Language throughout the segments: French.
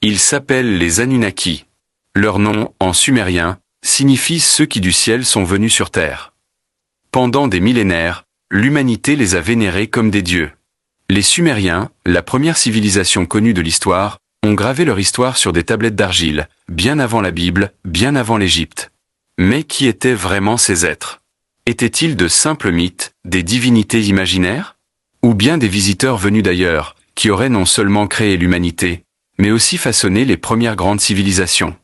Ils s'appellent les Anunnaki. Leur nom, en sumérien, signifie ceux qui du ciel sont venus sur terre. Pendant des millénaires, l'humanité les a vénérés comme des dieux. Les Sumériens, la première civilisation connue de l'histoire, ont gravé leur histoire sur des tablettes d'argile, bien avant la Bible, bien avant l'Égypte. Mais qui étaient vraiment ces êtres? Étaient-ils de simples mythes, des divinités imaginaires? Ou bien des visiteurs venus d'ailleurs, qui auraient non seulement créé l'humanité, mais aussi façonné les premières grandes civilisations?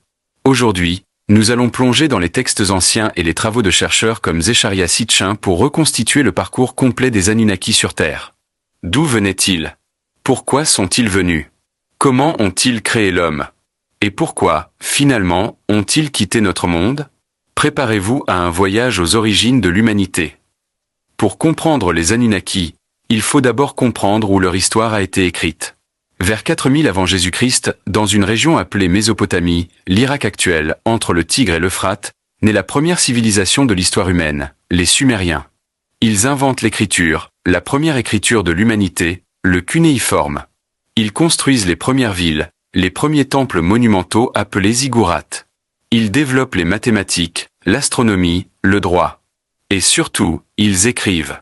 Aujourd'hui, nous allons plonger dans les textes anciens et les travaux de chercheurs comme Zecharia Sitchin pour reconstituer le parcours complet des Anunnaki sur Terre. D'où venaient-ils? Pourquoi sont-ils venus? Comment ont-ils créé l'homme? Et pourquoi, finalement, ont-ils quitté notre monde? Préparez-vous à un voyage aux origines de l'humanité. Pour comprendre les Anunnaki, il faut d'abord comprendre où leur histoire a été écrite. Vers 4000 avant Jésus-Christ, dans une région appelée Mésopotamie, l'Irak actuel, entre le Tigre et l'Euphrate, naît la première civilisation de l'histoire humaine, les Sumériens. Ils inventent l'écriture, la première écriture de l'humanité, le cunéiforme. Ils construisent les premières villes, les premiers temples monumentaux appelés ziggourats. Ils développent les mathématiques, l'astronomie, le droit. Et surtout, ils écrivent.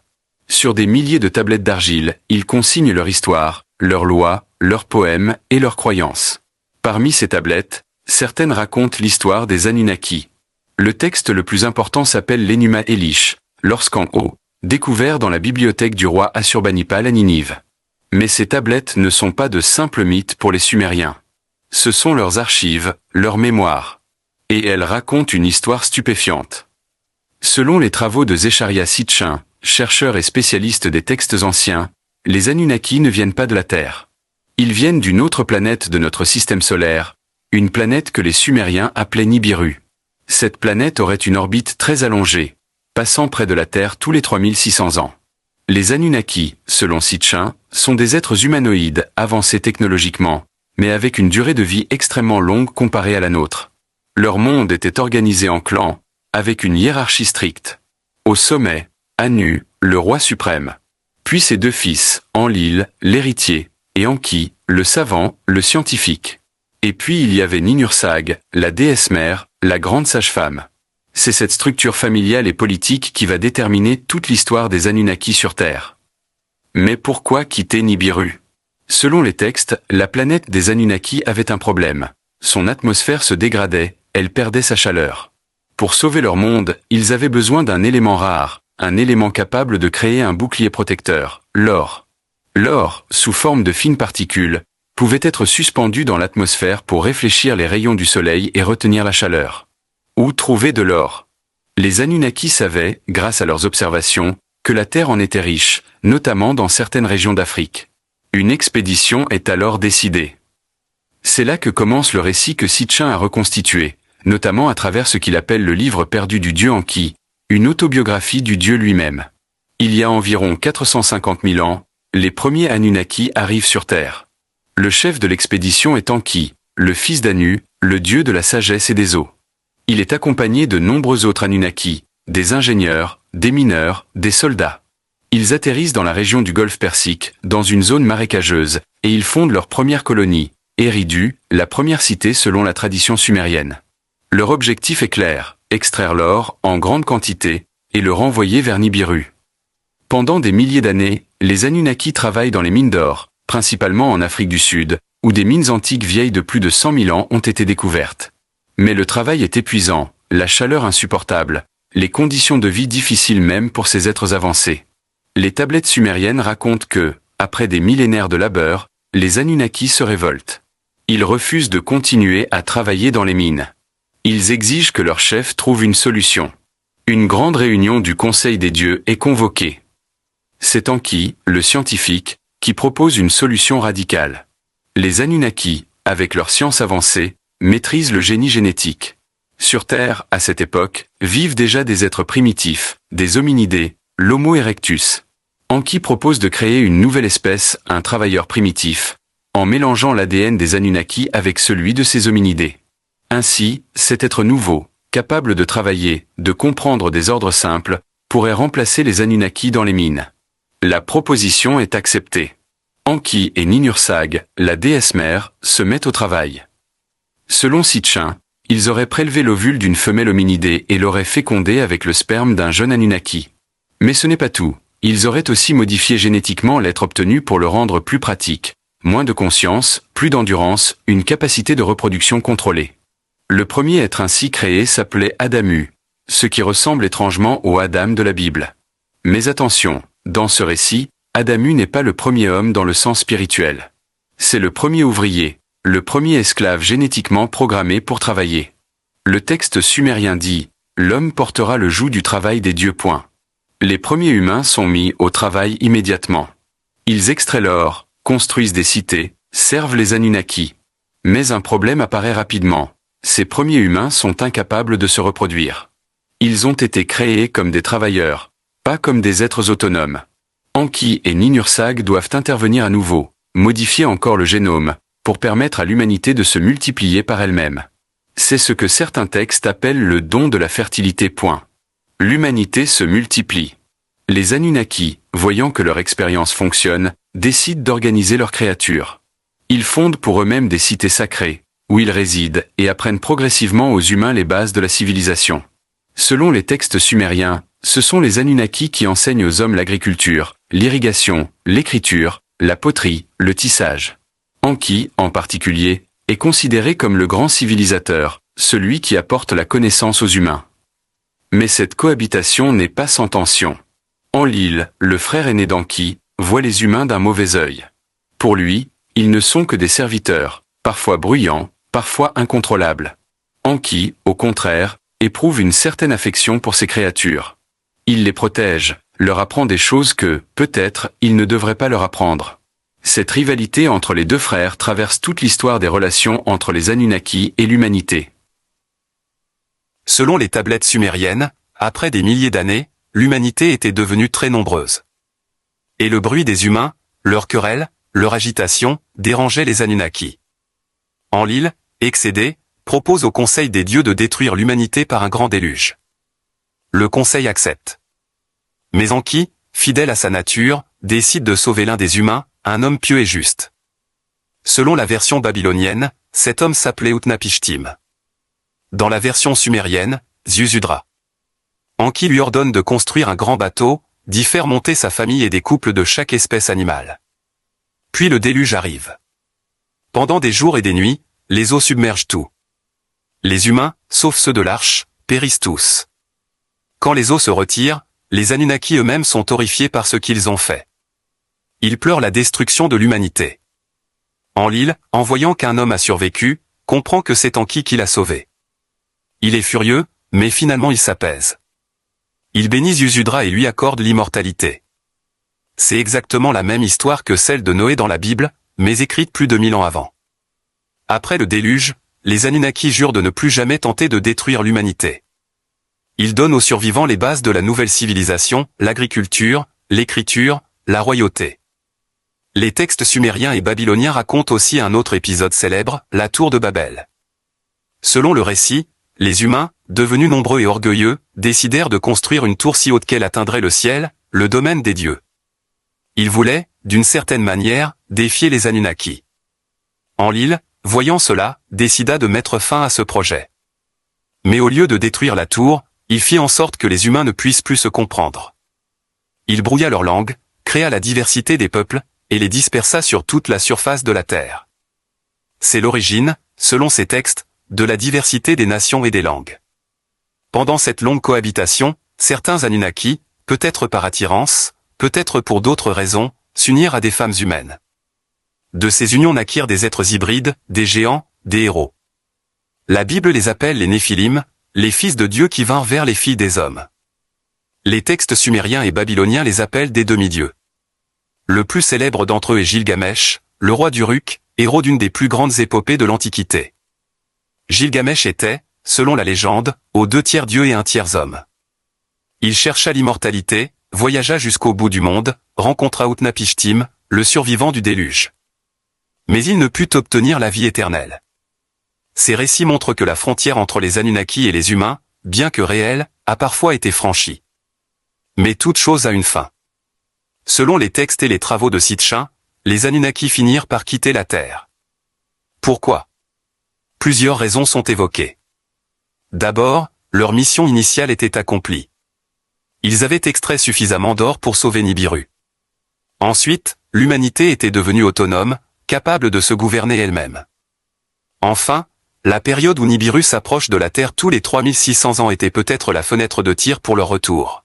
Sur des milliers de tablettes d'argile, ils consignent leur histoire, leurs lois, leurs poèmes et leurs croyances. Parmi ces tablettes, certaines racontent l'histoire des Anunnaki. Le texte le plus important s'appelle l'Enuma Elish, lorsqu'en haut, découvert dans la bibliothèque du roi Assurbanipal à Ninive. Mais ces tablettes ne sont pas de simples mythes pour les Sumériens. Ce sont leurs archives, leurs mémoires. Et elles racontent une histoire stupéfiante. Selon les travaux de Zecharia Sitchin, chercheur et spécialiste des textes anciens, les Anunnaki ne viennent pas de la Terre. Ils viennent d'une autre planète de notre système solaire, une planète que les Sumériens appelaient Nibiru. Cette planète aurait une orbite très allongée, passant près de la Terre tous les 3600 ans. Les Anunnaki, selon Sitchin, sont des êtres humanoïdes avancés technologiquement, mais avec une durée de vie extrêmement longue comparée à la nôtre. Leur monde était organisé en clans, avec une hiérarchie stricte. Au sommet, Anu, le roi suprême. Puis ses deux fils, Enlil, l'héritier, et Enki, le savant, le scientifique. Et puis il y avait Ninursag, la déesse mère, la grande sage-femme. C'est cette structure familiale et politique qui va déterminer toute l'histoire des Anunnaki sur Terre. Mais pourquoi quitter Nibiru? Selon les textes, la planète des Anunnaki avait un problème. Son atmosphère se dégradait, elle perdait sa chaleur. Pour sauver leur monde, ils avaient besoin d'un élément rare, un élément capable de créer un bouclier protecteur, l'or. L'or, sous forme de fines particules, pouvait être suspendu dans l'atmosphère pour réfléchir les rayons du soleil et retenir la chaleur. Où trouver de l'or? Les Anunnaki savaient, grâce à leurs observations, que la Terre en était riche, notamment dans certaines régions d'Afrique. Une expédition est alors décidée. C'est là que commence le récit que Sitchin a reconstitué, notamment à travers ce qu'il appelle le livre perdu du dieu Enki, une autobiographie du dieu lui-même. Il y a environ 450 000 ans, les premiers Anunnaki arrivent sur Terre. Le chef de l'expédition est Enki, le fils d'Anu, le dieu de la sagesse et des eaux. Il est accompagné de nombreux autres Anunnaki, des ingénieurs, des mineurs, des soldats. Ils atterrissent dans la région du Golfe Persique, dans une zone marécageuse, et ils fondent leur première colonie, Eridu, la première cité selon la tradition sumérienne. Leur objectif est clair, extraire l'or en grande quantité, et le renvoyer vers Nibiru. Pendant des milliers d'années, les Anunnaki travaillent dans les mines d'or, principalement en Afrique du Sud, où des mines antiques vieilles de plus de 100 000 ans ont été découvertes. Mais le travail est épuisant, la chaleur insupportable, les conditions de vie difficiles même pour ces êtres avancés. Les tablettes sumériennes racontent que, après des millénaires de labeur, les Anunnaki se révoltent. Ils refusent de continuer à travailler dans les mines. Ils exigent que leur chef trouve une solution. Une grande réunion du Conseil des dieux est convoquée. C'est Enki, le scientifique, qui propose une solution radicale. Les Anunnaki, avec leur science avancée, maîtrisent le génie génétique. Sur Terre, à cette époque, vivent déjà des êtres primitifs, des hominidés, l'Homo erectus. Enki propose de créer une nouvelle espèce, un travailleur primitif, en mélangeant l'ADN des Anunnaki avec celui de ces hominidés. Ainsi, cet être nouveau, capable de travailler, de comprendre des ordres simples, pourrait remplacer les Anunnaki dans les mines. La proposition est acceptée. Enki et Ninursag, la déesse mère, se mettent au travail. Selon Sitchin, ils auraient prélevé l'ovule d'une femelle hominidée et l'auraient fécondé avec le sperme d'un jeune Anunnaki. Mais ce n'est pas tout. Ils auraient aussi modifié génétiquement l'être obtenu pour le rendre plus pratique. Moins de conscience, plus d'endurance, une capacité de reproduction contrôlée. Le premier être ainsi créé s'appelait Adamu, ce qui ressemble étrangement au Adam de la Bible. Mais attention, dans ce récit, Adamu n'est pas le premier homme dans le sens spirituel. C'est le premier ouvrier, le premier esclave génétiquement programmé pour travailler. Le texte sumérien dit « L'homme portera le joug du travail des dieux. » Les premiers humains sont mis au travail immédiatement. Ils extraient l'or, construisent des cités, servent les Anunnaki. Mais un problème apparaît rapidement. Ces premiers humains sont incapables de se reproduire. Ils ont été créés comme des travailleurs, pas comme des êtres autonomes. Enki et Ninursag doivent intervenir à nouveau, modifier encore le génome, pour permettre à l'humanité de se multiplier par elle-même. C'est ce que certains textes appellent le don de la fertilité. L'humanité se multiplie. Les Anunnaki, voyant que leur expérience fonctionne, décident d'organiser leurs créatures. Ils fondent pour eux-mêmes des cités sacrées, où ils résident et apprennent progressivement aux humains les bases de la civilisation. Selon les textes sumériens, ce sont les Anunnaki qui enseignent aux hommes l'agriculture, l'irrigation, l'écriture, la poterie, le tissage. Enki, en particulier, est considéré comme le grand civilisateur, celui qui apporte la connaissance aux humains. Mais cette cohabitation n'est pas sans tension. Enlil, le frère aîné d'Enki, voit les humains d'un mauvais œil. Pour lui, ils ne sont que des serviteurs, parfois bruyants, parfois incontrôlables. Enki, au contraire, éprouve une certaine affection pour ces créatures. Il les protège, leur apprend des choses que, peut-être, il ne devrait pas leur apprendre. Cette rivalité entre les deux frères traverse toute l'histoire des relations entre les Anunnaki et l'humanité. Selon les tablettes sumériennes, après des milliers d'années, l'humanité était devenue très nombreuse. Et le bruit des humains, leurs querelles, leur agitation, dérangeait les Anunnaki. Enlil, excédé, propose au Conseil des dieux de détruire l'humanité par un grand déluge. Le Conseil accepte. Mais Enki, fidèle à sa nature, décide de sauver l'un des humains, un homme pieux et juste. Selon la version babylonienne, cet homme s'appelait Utnapishtim. Dans la version sumérienne, Ziusudra. Enki lui ordonne de construire un grand bateau, d'y faire monter sa famille et des couples de chaque espèce animale. Puis le déluge arrive. Pendant des jours et des nuits, les eaux submergent tout. Les humains, sauf ceux de l'arche, périssent tous. Quand les eaux se retirent, les Anunnaki eux-mêmes sont horrifiés par ce qu'ils ont fait. Ils pleurent la destruction de l'humanité. Enlil, en voyant qu'un homme a survécu, comprend que c'est Enki qui l'a sauvé. Il est furieux, mais finalement il s'apaise. Il bénit Ziusudra et lui accorde l'immortalité. C'est exactement la même histoire que celle de Noé dans la Bible, mais écrite plus de 1000 ans avant. Après le déluge, les Anunnaki jurent de ne plus jamais tenter de détruire l'humanité. Ils donnent aux survivants les bases de la nouvelle civilisation, l'agriculture, l'écriture, la royauté. Les textes sumériens et babyloniens racontent aussi un autre épisode célèbre, la tour de Babel. Selon le récit, les humains, devenus nombreux et orgueilleux, décidèrent de construire une tour si haute qu'elle atteindrait le ciel, le domaine des dieux. Ils voulaient, d'une certaine manière, défier les Anunnaki. Enlil, voyant cela, décida de mettre fin à ce projet. Mais au lieu de détruire la tour, il fit en sorte que les humains ne puissent plus se comprendre. Il brouilla leur langue, créa la diversité des peuples, et les dispersa sur toute la surface de la terre. C'est l'origine, selon ces textes, de la diversité des nations et des langues. Pendant cette longue cohabitation, certains Anunnaki, peut-être par attirance, peut-être pour d'autres raisons, s'unirent à des femmes humaines. De ces unions naquirent des êtres hybrides, des géants, des héros. La Bible les appelle les Néphilim, les fils de Dieu qui vinrent vers les filles des hommes. Les textes sumériens et babyloniens les appellent des demi-dieux. Le plus célèbre d'entre eux est Gilgamesh, le roi d'Uruk, héros d'une des plus grandes épopées de l'Antiquité. Gilgamesh était, selon la légende, aux 2/3 dieu et 1/3 homme. Il chercha l'immortalité, voyagea jusqu'au bout du monde, rencontra Utnapishtim, le survivant du déluge. Mais il ne put obtenir la vie éternelle. Ces récits montrent que la frontière entre les Anunnaki et les humains, bien que réelle, a parfois été franchie. Mais toute chose a une fin. Selon les textes et les travaux de Sitchin, les Anunnaki finirent par quitter la Terre. Pourquoi? Plusieurs raisons sont évoquées. D'abord, leur mission initiale était accomplie. Ils avaient extrait suffisamment d'or pour sauver Nibiru. Ensuite, l'humanité était devenue autonome, capable de se gouverner elle-même. Enfin, la période où Nibiru s'approche de la Terre tous les 3600 ans était peut-être la fenêtre de tir pour leur retour.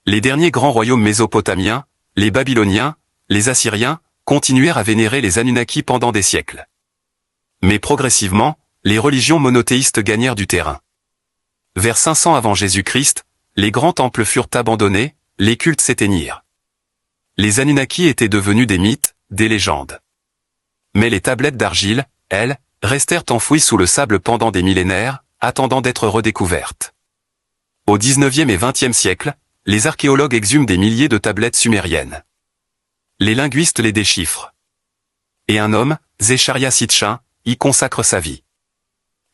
Les derniers grands royaumes mésopotamiens, les Babyloniens, les Assyriens, continuèrent à vénérer les Anunnaki pendant des siècles. Mais progressivement, les religions monothéistes gagnèrent du terrain. Vers 500 avant Jésus-Christ, les grands temples furent abandonnés, les cultes s'éteignirent. Les Anunnaki étaient devenus des mythes, des légendes. Mais les tablettes d'argile, elles, restèrent enfouies sous le sable pendant des millénaires, attendant d'être redécouvertes. Au XIXe et XXe siècle, les archéologues exhument des milliers de tablettes sumériennes. Les linguistes les déchiffrent. Et un homme, Zecharia Sitchin, y consacre sa vie.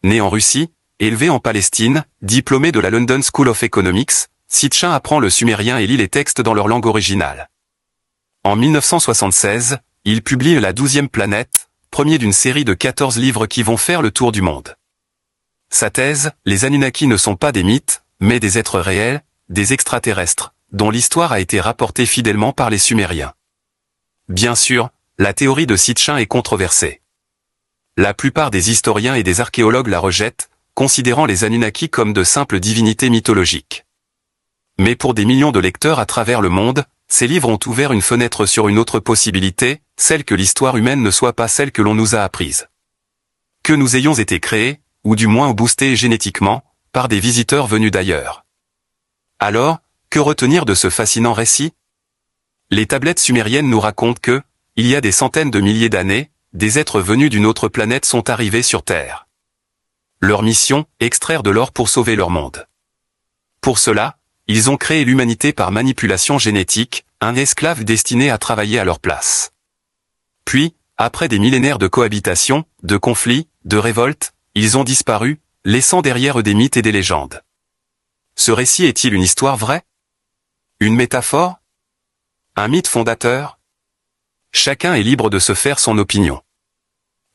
Né en Russie, élevé en Palestine, diplômé de la London School of Economics, Sitchin apprend le sumérien et lit les textes dans leur langue originale. En 1976, il publie La 12e planète, premier d'une série de 14 livres qui vont faire le tour du monde. Sa thèse, les Anunnaki ne sont pas des mythes, mais des êtres réels, des extraterrestres, dont l'histoire a été rapportée fidèlement par les Sumériens. Bien sûr, la théorie de Sitchin est controversée. La plupart des historiens et des archéologues la rejettent, considérant les Anunnaki comme de simples divinités mythologiques. Mais pour des millions de lecteurs à travers le monde, ces livres ont ouvert une fenêtre sur une autre possibilité, celle que l'histoire humaine ne soit pas celle que l'on nous a apprise. Que nous ayons été créés, ou du moins boostés génétiquement, par des visiteurs venus d'ailleurs. Alors, que retenir de ce fascinant récit? Les tablettes sumériennes nous racontent que, il y a des centaines de milliers d'années, des êtres venus d'une autre planète sont arrivés sur Terre. Leur mission, extraire de l'or pour sauver leur monde. Pour cela, ils ont créé l'humanité par manipulation génétique, un esclave destiné à travailler à leur place. Puis, après des millénaires de cohabitation, de conflits, de révoltes, ils ont disparu, laissant derrière eux des mythes et des légendes. Ce récit est-il une histoire vraie? Une métaphore? Un mythe fondateur? Chacun est libre de se faire son opinion.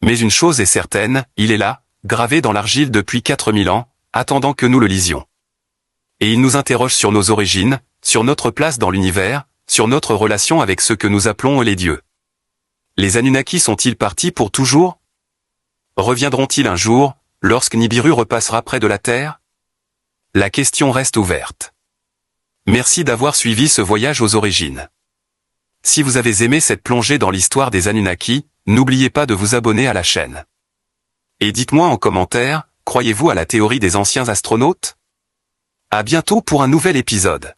Mais une chose est certaine, il est là, gravé dans l'argile depuis 4000 ans, attendant que nous le lisions. Et il nous interroge sur nos origines, sur notre place dans l'univers, sur notre relation avec ceux que nous appelons les dieux. Les Anunnaki sont-ils partis pour toujours? Reviendront-ils un jour, lorsque Nibiru repassera près de la Terre? La question reste ouverte. Merci d'avoir suivi ce voyage aux origines. Si vous avez aimé cette plongée dans l'histoire des Anunnaki, n'oubliez pas de vous abonner à la chaîne. Et dites-moi en commentaire, croyez-vous à la théorie des anciens astronautes? À bientôt pour un nouvel épisode.